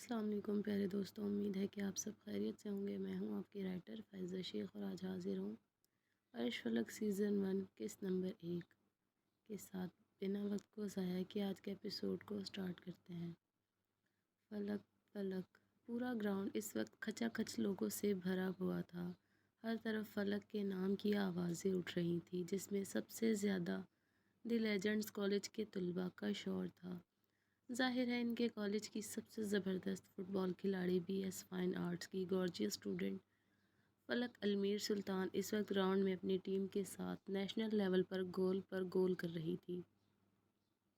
السلام علیکم پیارے دوستوں، امید ہے کہ آپ سب خیریت سے ہوں گے۔ میں ہوں آپ کی رائٹر فائزہ شیخ اور آج حاضر ہوں عرش فلک سیزن 1 قسط نمبر 1 کے ساتھ۔ بنا وقت کو ضائع کیے آج کے ایپیسوڈ کو سٹارٹ کرتے ہیں۔ فلک فلک پورا گراؤنڈ اس وقت کھچا کھچ لوگوں سے بھرا ہوا تھا۔ ہر طرف فلک کے نام کی آوازیں اٹھ رہی تھیں، جس میں سب سے زیادہ دی لیجنڈز کالج کے طلباء کا شور تھا۔ ظاہر ہے ان کے کالج کی سب سے زبردست فٹ بال کھلاڑی بی ایس فائن آرٹس کی گارجیس اسٹوڈنٹ فلک المیر سلطان اس وقت گراؤنڈ میں اپنی ٹیم کے ساتھ نیشنل لیول پر گول کر رہی تھی،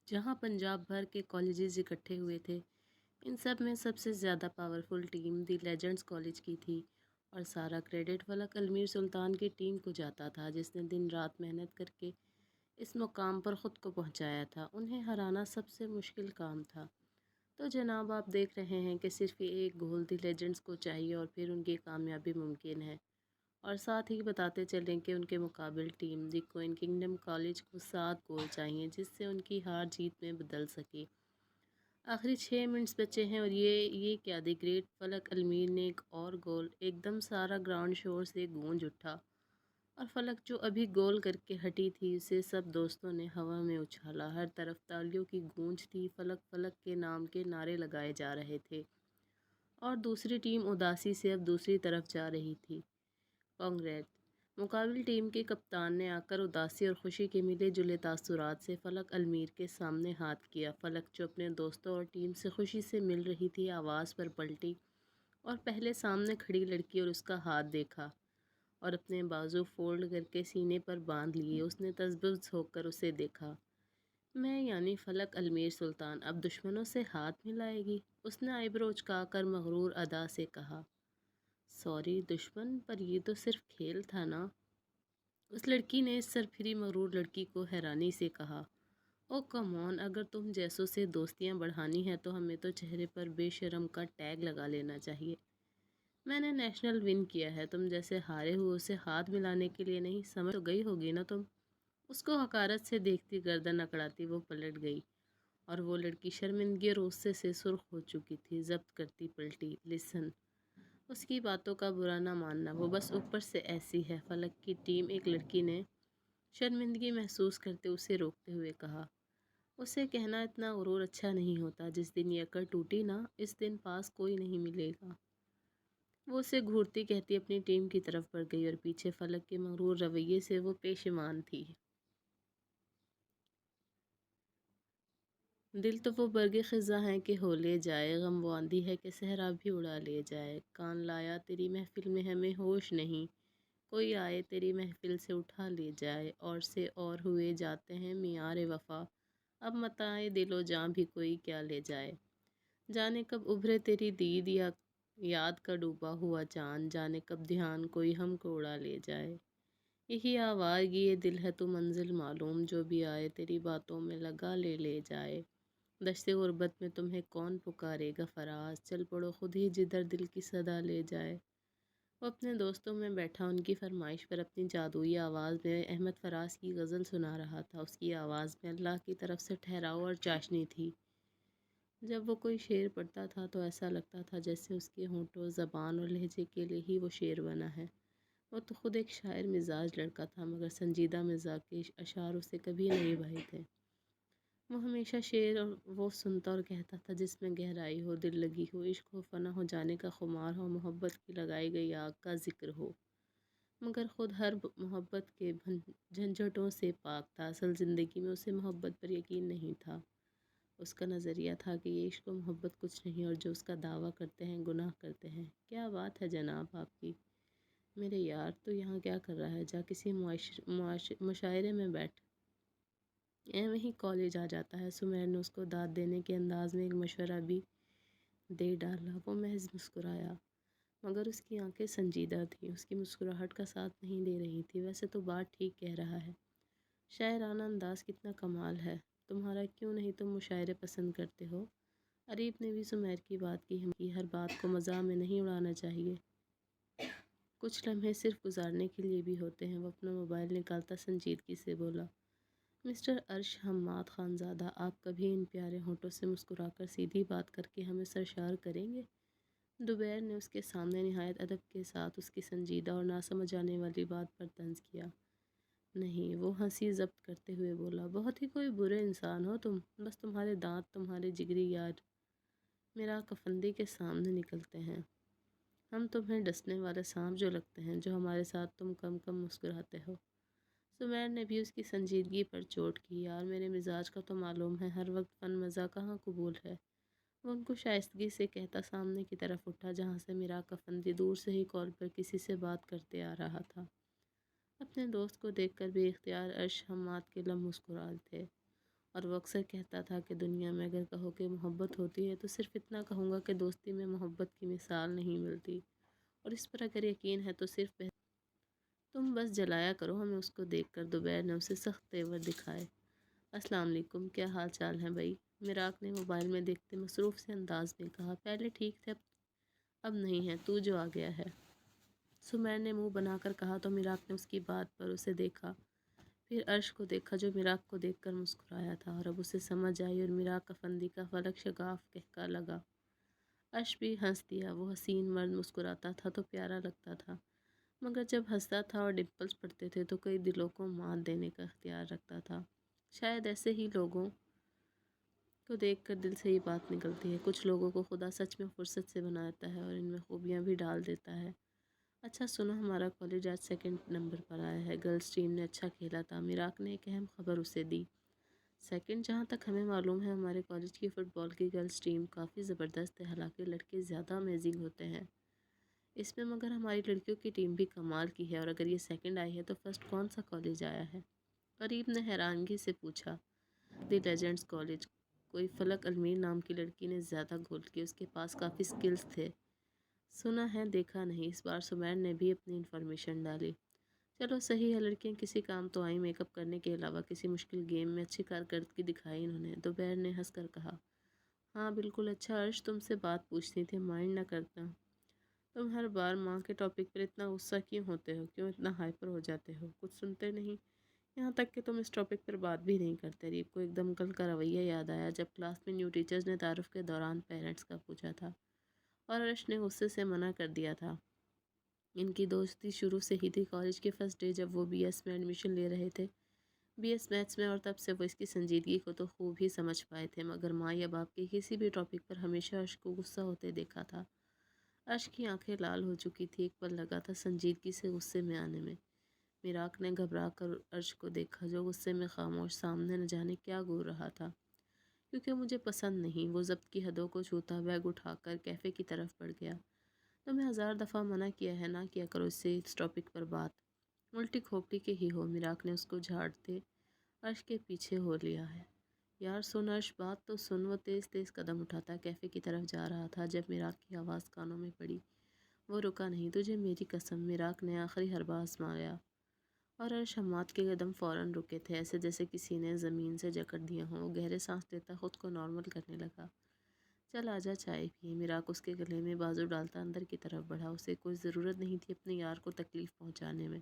جہاں پنجاب بھر کے کالجز اکٹھے ہوئے تھے۔ ان سب میں سب سے زیادہ پاورفل ٹیم دی لیجنڈز کالج کی تھی، اور سارا کریڈٹ فلک المیر سلطان کی ٹیم کو جاتا تھا، جس نے دن رات محنت کر کے اس مقام پر خود کو پہنچایا تھا۔ انہیں ہرانا سب سے مشکل کام تھا۔ تو جناب آپ دیکھ رہے ہیں کہ صرف یہ ایک گول دی لیجنڈز کو چاہیے اور پھر ان کی کامیابی ممکن ہے، اور ساتھ ہی بتاتے چلیں کہ ان کے مقابل team the Quine kingdom college کو 7 گول چاہیے، جس سے ان کی ہار جیت میں بدل سکے۔ آخری 6 منٹس بچے ہیں اور یہ کیا دی گریٹ فلک المیر نے ایک اور گول۔ ایک دم سارا گراؤنڈ شور سے گونج اٹھا، اور فلک جو ابھی گول کر کے ہٹی تھی اسے سب دوستوں نے ہوا میں اچھالا۔ ہر طرف تالیوں کی گونج تھی، فلک فلک کے نام کے نعرے لگائے جا رہے تھے، اور دوسری ٹیم اداسی سے اب دوسری طرف جا رہی تھی۔ کانگریٹ! مقابل ٹیم کے کپتان نے آ کر اداسی اور خوشی کے ملے جلے تاثرات سے فلک المیر کے سامنے ہاتھ کیا۔ فلک جو اپنے دوستوں اور ٹیم سے خوشی سے مل رہی تھی، آواز پر پلٹی اور پہلے سامنے کھڑی لڑکی اور اس کا ہاتھ دیکھا، اور اپنے بازو فولڈ کر کے سینے پر باندھ لیے۔ اس نے تذبذب ہو کر اسے دیکھا۔ میں یعنی فلک المیر سلطان اب دشمنوں سے ہاتھ ملائے گی؟ اس نے آئی برو اچکا کر مغرور ادا سے کہا۔ سوری دشمن، پر یہ تو صرف کھیل تھا نا؟ اس لڑکی نے اس سرپھری مغرور لڑکی کو حیرانی سے کہا۔ او کم آن، اگر تم جیسوں سے دوستیاں بڑھانی ہیں تو ہمیں تو چہرے پر بے شرم کا ٹیگ لگا لینا چاہیے۔ میں نے نیشنل ون کیا ہے، تم جیسے ہارے ہوئے سے ہاتھ ملانے کے لیے نہیں، سمجھ تو گئی ہوگی نا تم؟ اس کو حقارت سے دیکھتی گردن اکڑاتی وہ پلٹ گئی، اور وہ لڑکی شرمندگی اور غصے سے سرخ ہو چکی تھی۔ ضبط کرتی پلٹی۔ لسن، اس کی باتوں کا برا نہ ماننا، وہ بس اوپر سے ایسی ہے۔ فلک کی ٹیم ایک لڑکی نے شرمندگی محسوس کرتے اسے روکتے ہوئے کہا۔ اسے کہنا اتنا غرور اچھا نہیں ہوتا۔ جس دن یہ اکڑ ٹوٹی نا، اس دن پاس کوئی نہیں ملے گا۔ وہ اسے گھورتی کہتی اپنی ٹیم کی طرف بڑھ گئی، اور پیچھے فلک کے مغرور رویے سے وہ پیشیمان تھی۔ دل تو وہ برگ خزاں ہیں کہ ہو لے جائے، غم وہ آندھی ہے کہ صحرا بھی اڑا لے جائے۔ کان لایا تیری محفل میں ہمیں ہوش نہیں، کوئی آئے تیری محفل سے اٹھا لے جائے۔ اور سے اور ہوئے جاتے ہیں معیار وفا، اب متاع دل و جاں بھی کوئی کیا لے جائے۔ جانے کب ابھرے تیری دید یا یاد کا ڈوبا ہوا چاند، جانے کب دھیان کوئی ہم کو اڑا لے جائے۔ یہی آوارگی یہ دل ہے تو منزل معلوم، جو بھی آئے تیری باتوں میں لگا لے جائے۔ دشت غربت میں تمہیں کون پکارے گا فراز، چل پڑو خود ہی جدھر دل کی صدا لے جائے۔ وہ اپنے دوستوں میں بیٹھا ان کی فرمائش پر اپنی جادوئی آواز میں احمد فراز کی غزل سنا رہا تھا۔ اس کی آواز میں اللہ کی طرف سے ٹھہراؤ اور چاشنی تھی۔ جب وہ کوئی شعر پڑھتا تھا تو ایسا لگتا تھا جیسے اس کے ہونٹوں، زبان اور لہجے کے لیے ہی وہ شعر بنا ہے۔ وہ تو خود ایک شاعر مزاج لڑکا تھا، مگر سنجیدہ مزاج کے اشعار اسے کبھی نہیں بھائے تھے۔ وہ ہمیشہ شعر اور وہ سنتا اور کہتا تھا جس میں گہرائی ہو، دل لگی ہو، عشق ہو، فنا ہو جانے کا خمار ہو، محبت کی لگائی گئی آگ کا ذکر ہو۔ مگر خود ہر محبت کے جھنجھٹوں سے پاک تھا۔ اصل زندگی میں اسے محبت پر یقین نہیں تھا۔ اس کا نظریہ تھا کہ یہ عشق و محبت کچھ نہیں، اور جو اس کا دعویٰ کرتے ہیں گناہ کرتے ہیں۔ کیا بات ہے جناب آپ کی! میرے یار تو یہاں کیا کر رہا ہے؟ جا کسی مشاعرے میں بیٹھ۔ ایویں ہی کالج آ جاتا ہے۔ سمیر نے اس کو داد دینے کے انداز میں ایک مشورہ بھی دے ڈالا۔ وہ محض مسکرایا، مگر اس کی آنکھیں سنجیدہ تھیں، اس کی مسکراہٹ کا ساتھ نہیں دے رہی تھی۔ ویسے تو بات ٹھیک کہہ رہا ہے، شاعرانہ انداز کتنا کمال ہے تمہارا، کیوں نہیں تم مشاعرے پسند کرتے ہو؟ عریب نے بھی سمیر کی بات کی حمایت کی۔ ہر بات کو مزاح میں نہیں اڑانا چاہیے، کچھ لمحے صرف گزارنے کے لیے بھی ہوتے ہیں۔ وہ اپنا موبائل نکالتا سنجیدگی سے بولا، مسٹر ارش حماد خانزادہ، آپ کبھی ان پیارے ہونٹوں سے مسکرا کر سیدھی بات کر کے ہمیں سرشار کریں گے؟ دوبیر نے اس کے سامنے نہایت ادب کے ساتھ اس کی سنجیدہ اور نہ سمجھ آنے والی بات پر طنز کیا۔ نہیں، وہ ہنسی ضبط کرتے ہوئے بولا، بہت ہی کوئی برے انسان ہو تم، بس تمہارے دانت تمہارے جگری یار میراک افندی کے سامنے نکلتے ہیں۔ ہم تمہیں ڈسنے والے سانپ جو لگتے ہیں، جو ہمارے ساتھ تم کم کم مسکراتے ہو۔ سمیر نے بھی اس کی سنجیدگی پر چوٹ کی، یار میرے مزاج کا تو معلوم ہے، ہر وقت فن مزہ کہاں قبول ہے۔ وہ ان کو شائستگی سے کہتا سامنے کی طرف اٹھا جہاں سے میراک افندی دور سے ہی کال پر کسی سے بات کرتے آ رہا تھا۔ اپنے دوست کو دیکھ کر بے اختیار ارش حماد کے لب مسکرائے تھے، اور وہ اکثر کہتا تھا کہ دنیا میں اگر کہو کہ محبت ہوتی ہے تو صرف اتنا کہوں گا کہ دوستی میں محبت کی مثال نہیں ملتی، اور اس پر اگر یقین ہے تو صرف تم بس جلایا کرو ہمیں۔ اس کو دیکھ کر دوبیر نے اسے سخت تیور دکھائے۔ السلام علیکم، کیا حال چال ہے بھائی؟ میراک نے موبائل میں دیکھتے مصروف سے انداز میں کہا۔ پہلے ٹھیک تھے، اب نہیں ہے، تو جو آ گیا ہے۔ سمیر نے منہ بنا کر کہا تو میراک نے اس کی بات پر اسے دیکھا، پھر عرش کو دیکھا جو میراک کو دیکھ کر مسکرایا تھا، اور اب اسے سمجھ آئی اور میراک افندی کا فلک شگاف کہکا لگا۔ عرش بھی ہنس دیا، وہ حسین مرد مسکراتا تھا تو پیارا لگتا تھا، مگر جب ہنستا تھا اور ڈمپلز پڑتے تھے تو کئی دلوں کو مات دینے کا اختیار رکھتا تھا۔ شاید ایسے ہی لوگوں کو دیکھ کر دل سے یہ بات نکلتی ہے، کچھ لوگوں کو خدا سچ میں فرصت سے بناتا ہے اور ان میں خوبیاں بھی ڈال دیتا ہے۔ اچھا سنو، ہمارا کالج آج 2nd نمبر پر آیا ہے، گرلز ٹیم نے اچھا کھیلا تھا۔ میراک نے ایک اہم خبر اسے دی۔ 2nd؟ جہاں تک ہمیں معلوم ہے ہمارے کالج کی فٹ بال کی گرلز ٹیم کافی زبردست ہے، حالانکہ لڑکے زیادہ امیزنگ ہوتے ہیں اس میں، مگر ہماری لڑکیوں کی ٹیم بھی کمال کی ہے، اور اگر یہ 2nd آئی ہے تو فرسٹ کون سا کالج آیا ہے؟ قریب نے حیرانگی سے پوچھا۔ دی لیجنڈز کالج۔ کوئی فلک المیر نام کی لڑکی نے زیادہ گول کیے، اس کے پاس کافی سکلز تھے۔ سنا ہے، دیکھا نہیں۔ اس بار سمیر نے بھی اپنی انفارمیشن ڈالی۔ چلو صحیح ہے، لڑکیاں کسی کام تو آئیں، میک اپ کرنے کے علاوہ کسی مشکل گیم میں اچھی کارکردگی دکھائی انہوں نے، دوبیر نے ہنس کر کہا۔ ہاں بالکل۔ اچھا عرش، تم سے بات پوچھنی تھی، مائنڈ نہ کرتا؟ تم ہر بار ماں کے ٹاپک پر اتنا غصہ کیوں ہوتے ہو؟ کیوں اتنا ہائپر ہو جاتے ہو؟ کچھ سنتے نہیں؟ یہاں تک کہ تم اس ٹاپک پر بات بھی نہیں کرتے۔ ریب کو ایک دم کل کا رویہ یاد آیا جب کلاس میں نیو ٹیچرز نے تعارف کے دوران پیرنٹس کا پوچھا تھا، اور عرش نے غصے سے منع کر دیا تھا۔ ان کی دوستی شروع سے ہی تھی، کالج کے فرسٹ ڈے جب وہ بی ایس میں ایڈمیشن لے رہے تھے، بی ایس میتھس میں، اور تب سے وہ اس کی سنجیدگی کو تو خوب ہی سمجھ پائے تھے، مگر ماں یا باپ کے کسی بھی ٹاپک پر ہمیشہ عرش کو غصہ ہوتے دیکھا تھا۔ عرش کی آنکھیں لال ہو چکی تھی، ایک پل لگا تھا سنجیدگی سے غصے میں آنے میں۔ میراک نے گھبرا کر عرش کو دیکھا جو غصے میں خاموش، سامنے نہ جانے کیا گور رہا تھا۔ کیونکہ مجھے پسند نہیں، وہ ضبط کی حدوں کو چھوتا بیگ اٹھا کر کیفے کی طرف بڑھ گیا۔ تمہیں 1000 دفعہ منع کیا ہے، نہ کیا کرو اس سے اس ٹاپک پر بات، الٹی کھوپڑی کے ہی ہو۔ میراک نے اس کو جھاڑتے عرش کے پیچھے ہو لیا ہے۔ یار سن عرش، بات تو سن۔ وہ تیز تیز قدم اٹھاتا کیفے کی طرف جا رہا تھا، جب میراک کی آواز کانوں میں پڑی وہ رکا نہیں۔ تجھے میری قسم، میراک نے آخری حربہ آزمایا، اور عرش حماد کے قدم فوراً رکے تھے، ایسے جیسے کسی نے زمین سے جکڑ دیا ہوں۔ وہ گہرے سانس لیتا خود کو نارمل کرنے لگا۔ چل آجا چائے پیئیں۔ میراک اس کے گلے میں بازو ڈالتا اندر کی طرف بڑھا، اسے کوئی ضرورت نہیں تھی اپنے یار کو تکلیف پہنچانے میں۔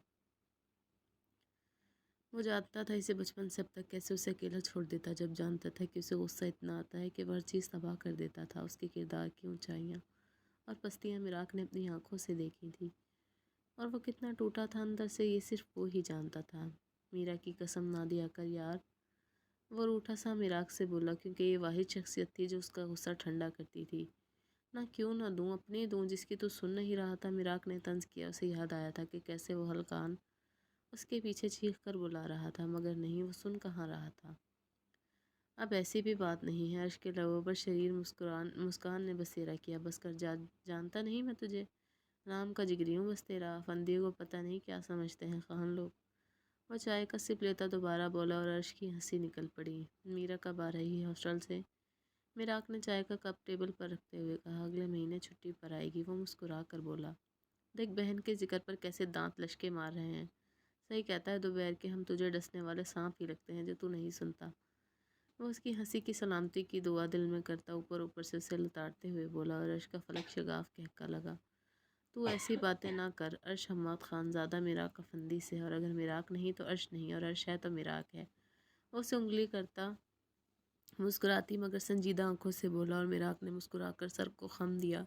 وہ جانتا تھا اسے بچپن سے اب تک کیسے اسے اکیلا چھوڑ دیتا، جب جانتا تھا کہ اسے غصہ اتنا آتا ہے کہ وہ ہر چیز تباہ کر دیتا تھا۔ اس کے کردار کی اونچائیاں اور پستیاں میراک نے اپنی آنکھوں سے دیکھی تھی، اور وہ کتنا ٹوٹا تھا اندر سے یہ صرف وہ ہی جانتا تھا۔ میرا کی قسم نہ دیا کر یار، وہ روٹھا سا میراک سے بولا، کیونکہ یہ واحد شخصیت تھی جو اس کا غصہ ٹھنڈا کرتی تھی۔ نہ کیوں نہ دوں، اپنی دوں جس کی تو سن نہیں رہا تھا، میراک نے طنز کیا۔ اسے یاد آیا تھا کہ کیسے وہ ہلکان اس کے پیچھے چیخ کر بلا رہا تھا، مگر نہیں، وہ سن کہاں رہا تھا۔ اب ایسی بھی بات نہیں ہے، عرش کے لبوں پر شریر مسکان نے بسیرا کیا۔ بس کر، جانتا نہیں میں تجھے، نام کا جگری ہوں بس تیرا، افندیوں کو پتہ نہیں کیا سمجھتے ہیں خان لوگ۔ وہ چائے کا سپ لیتا دوبارہ بولا، اور عرش کی ہنسی نکل پڑی۔ میرا کب آ رہی ہے ہاسٹل سے؟ میراک نے چائے کا کپ ٹیبل پر رکھتے ہوئے کہا۔ اگلے مہینے چھٹی پر آئے گی، وہ مسکرا کر بولا۔ دیکھ بہن کے ذکر پر کیسے دانت لشکے مار رہے ہیں۔ صحیح کہتا ہے دوبیر کہ ہم تجھے ڈسنے والے سانپ ہی لگتے ہیں جو تو نہیں سنتا۔ وہ اس کی ہنسی کی سلامتی کی دعا دل میں کرتا اوپر اوپر سے اسے لتاڑتے ہوئے بولا، اور عرش کا فلک شگاف کہکا لگا۔ تو ایسی باتیں نہ کر، عرش حماد خانزادہ میراک افندی سے، اور اگر میراک نہیں تو عرش نہیں، اور عرش ہے تو میراک ہے، وہ اسے انگلی کرتا مسکراتی مگر سنجیدہ آنکھوں سے بولا، اور میراق نے مسکرا کر سر کو خم دیا۔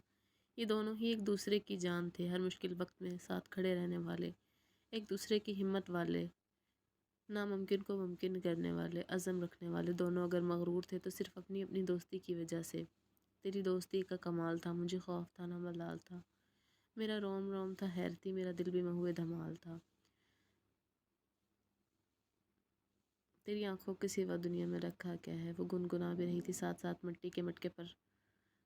یہ دونوں ہی ایک دوسرے کی جان تھے، ہر مشکل وقت میں ساتھ کھڑے رہنے والے، ایک دوسرے کی ہمت والے، ناممکن کو ممکن کرنے والے، عزم رکھنے والے۔ دونوں اگر مغرور تھے تو صرف اپنی اپنی دوستی کی وجہ سے۔ تیری دوستی کا کمال تھا، مجھے خوف تھا نہ ملال تھا، میرا روم روم تھا حیرتی، میرا دل بھی مہوے دھمال تھا۔ تیری آنکھوں کے سوا دنیا میں رکھا کیا ہے؟ وہ گنگنا بھی رہی تھی، ساتھ ساتھ مٹی کے مٹکے پر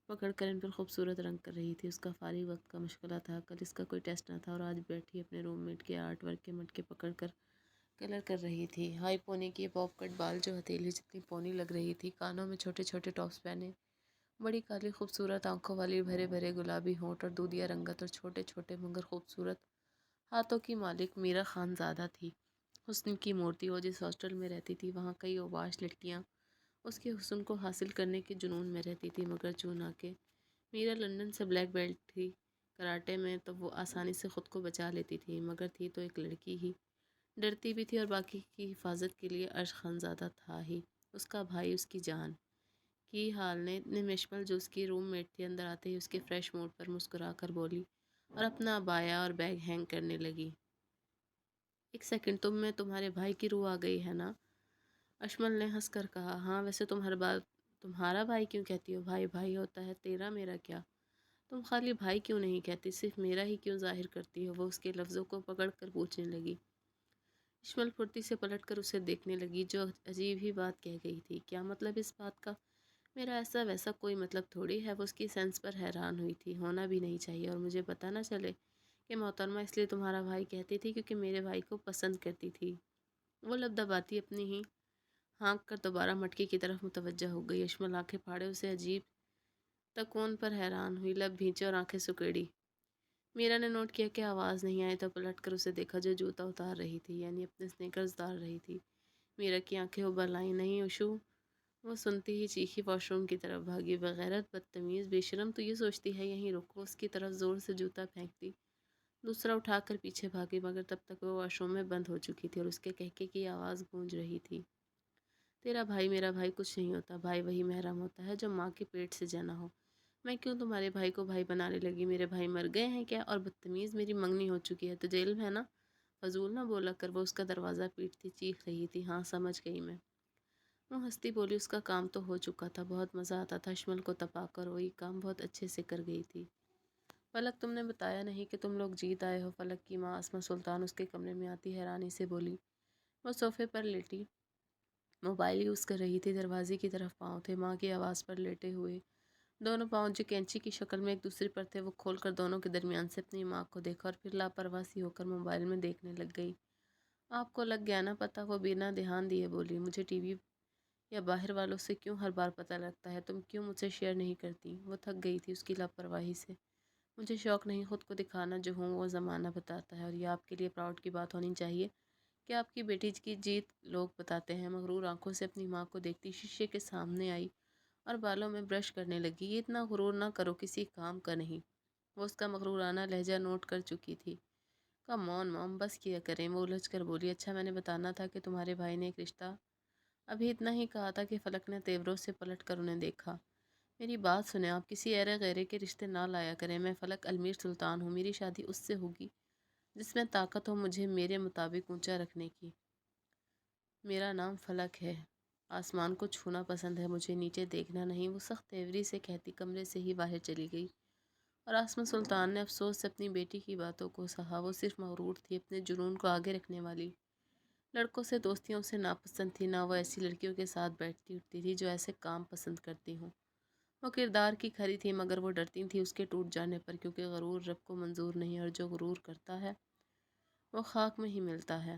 پکڑ کر ان پر خوبصورت رنگ کر رہی تھی۔ اس کا فارغ وقت کا مشغلہ تھا، کل اس کا کوئی ٹیسٹ نہ تھا، اور آج بیٹھی اپنے روم میٹ کے آرٹ ورک کے مٹکے پکڑ کر کلر کر رہی تھی۔ ہائی پونی کی پاپ کٹ بال جو ہتھیلی جتنی پونی لگ رہی تھی، کانوں میں چھوٹے چھوٹے ٹاپس پہنے، بڑی کالی خوبصورت آنکھوں والی، بھرے بھرے گلابی ہونٹ اور دودھیا رنگت، اور چھوٹے چھوٹے مگر خوبصورت ہاتھوں کی مالک میرا خان زادہ تھی۔ حسن کی مورتی۔ وہ جس ہاسٹل میں رہتی تھی وہاں کئی اوباش لڑکیاں اس کے حسن کو حاصل کرنے کے جنون میں رہتی تھی، مگر چونکہ کہ میرا لندن سے بلیک بیلٹ تھی کراٹے میں، تو وہ آسانی سے خود کو بچا لیتی تھی، مگر تھی تو ایک لڑکی ہی، ڈرتی بھی تھی، اور باقی کی حفاظت کے لیے عرش خان زادہ تھا ہی، اس کا بھائی، اس کی جان۔ کی حال نے اتنے مشمل جو اس کی روم میٹ تھی، اندر آتے ہی اس کے فریش موڈ پر مسکرا کر بولی، اور اپنا عبایا اور بیگ ہینگ کرنے لگی۔ ایک سیکنڈ، تم میں تمہارے بھائی کی روح آ گئی ہے نا؟ اشمل نے ہنس کر کہا، ہاں، ویسے تم ہر بار تمہارا بھائی کیوں کہتی ہو؟ بھائی بھائی ہوتا ہے، تیرا میرا کیا؟ تم خالی بھائی کیوں نہیں کہتی، صرف میرا ہی کیوں ظاہر کرتی ہو؟ وہ اس کے لفظوں کو پکڑ کر پوچھنے لگی۔ اشمل پھرتی سے پلٹ کر اسے دیکھنے لگی، جو عجیب ہی بات کہہ گئی تھی، کیا مطلب اس بات کا؟ میرا ایسا ویسا کوئی مطلب تھوڑی ہے۔ وہ اس کی سینس پر حیران ہوئی تھی، ہونا بھی نہیں چاہیے، اور مجھے پتہ نہ چلے کہ محترمہ اس لیے تمہارا بھائی کہتی تھی کیونکہ میرے بھائی کو پسند کرتی تھی۔ وہ لب دباتی اپنی ہی ہانک کر دوبارہ مٹکی کی طرف متوجہ ہو گئی۔ اشمل آنکھیں پھاڑے اسے عجیب تکون پر حیران ہوئی، لب بھینچے اور آنکھیں سکیڑی۔ میرا نے نوٹ کیا کہ آواز نہیں آئی تو پلٹ کر اسے دیکھا، جو جوتا اتار رہی تھی، یعنی اپنے سنیکرز اتار رہی تھی۔ میرا کی آنکھیں ابل آئیں، نہیں اوشو؟ وہ سنتی ہی چیخی، واش روم کی طرف بھاگی، بغیرت، بدتمیز، بے شرم، تو یہ سوچتی ہے یہیں رکو؟ اس کی طرف زور سے جوتا پھینکتی، دوسرا اٹھا کر پیچھے بھاگی، مگر تب تک وہ واش روم میں بند ہو چکی تھی، اور اس کے کہکے کی آواز گونج رہی تھی، تیرا بھائی میرا بھائی کچھ نہیں ہوتا، بھائی وہی محرم ہوتا ہے جو ماں کے پیٹ سے جنا ہو۔ میں کیوں تمہارے بھائی کو بھائی بنانے لگی؟ میرے بھائی مر گئے ہیں کیا؟ اور بدتمیز، میری منگنی ہو چکی ہے، تجھے علم ہے نا؟ فضول نہ بولا کر۔ وہ اس کا دروازہ پیٹتی چیخ رہی تھی، ہاں سمجھ گئی میں۔ وہ ہنستی بولی، اس کا کام تو ہو چکا تھا، بہت مزہ آتا تھا اشمل کو تپا کر، وہی کام بہت اچھے سے کر گئی تھی۔ فلک، تم نے بتایا نہیں کہ تم لوگ جیت آئے ہو؟ فلک کی ماں اسما سلطان اس کے کمرے میں آتی حیرانی سے بولی۔ وہ صوفے پر لیٹی موبائل یوز کر رہی تھی، دروازے کی طرف پاؤں تھے، ماں کی آواز پر لیٹے ہوئے دونوں پاؤں جو کینچی کی شکل میں ایک دوسرے پر تھے، وہ کھول کر دونوں کے درمیان سے اپنی ماں کو دیکھا، اور پھر لاپرواہ سی ہو کر موبائل میں دیکھنے لگ گئی۔ آپ کو لگ گیا نا پتہ؟ وہ بنا دھیان دیے بولی، مجھے ٹی وی یا باہر والوں سے کیوں ہر بار پتہ لگتا ہے؟ تم کیوں مجھ سے شیئر نہیں کرتی؟ وہ تھک گئی تھی اس کی لاپرواہی سے۔ مجھے شوق نہیں خود کو دکھانا، جو ہوں وہ زمانہ بتاتا ہے، اور یہ آپ کے لیے پراؤڈ کی بات ہونی چاہیے کہ آپ کی بیٹی کی جیت لوگ بتاتے ہیں۔ مغرور آنکھوں سے اپنی ماں کو دیکھتی شیشے کے سامنے آئی اور بالوں میں برش کرنے لگی۔ یہ اتنا غرور نہ کرو، کسی کام کا نہیں۔ وہ اس کا مغرورانہ لہجہ نوٹ کر چکی تھی۔ کم آن موم، بس کیا کریں، وہ الجھ کر بولی۔ اچھا، میں نے بتانا تھا کہ تمہارے بھائی نے ایک رشتہ، ابھی اتنا ہی کہا تھا کہ فلک نے تیوروں سے پلٹ کر انہیں دیکھا۔ میری بات سنیں، آپ کسی ایرے غیرے کے رشتے نہ لایا کریں۔ میں فلک المیر سلطان ہوں، میری شادی اس سے ہوگی جس میں طاقت ہو مجھے میرے مطابق اونچا رکھنے کی۔ میرا نام فلک ہے، آسمان کو چھونا پسند ہے، مجھے نیچے دیکھنا نہیں، وہ سخت تیوری سے کہتی کمرے سے ہی باہر چلی گئی، اور آسما سلطان نے افسوس سے اپنی بیٹی کی باتوں کو سہا۔ وہ صرف مغرور تھی، اپنے جنون کو آگے رکھنے والی، لڑکوں سے دوستیوں سے ناپسند تھی، نہ وہ ایسی لڑکیوں کے ساتھ بیٹھتی اٹھتی تھی جو ایسے کام پسند کرتی ہوں۔ وہ کردار کی کھری تھی، مگر وہ ڈرتی تھی اس کے ٹوٹ جانے پر، کیونکہ غرور رب کو منظور نہیں، اور جو غرور کرتا ہے وہ خاک میں ہی ملتا ہے۔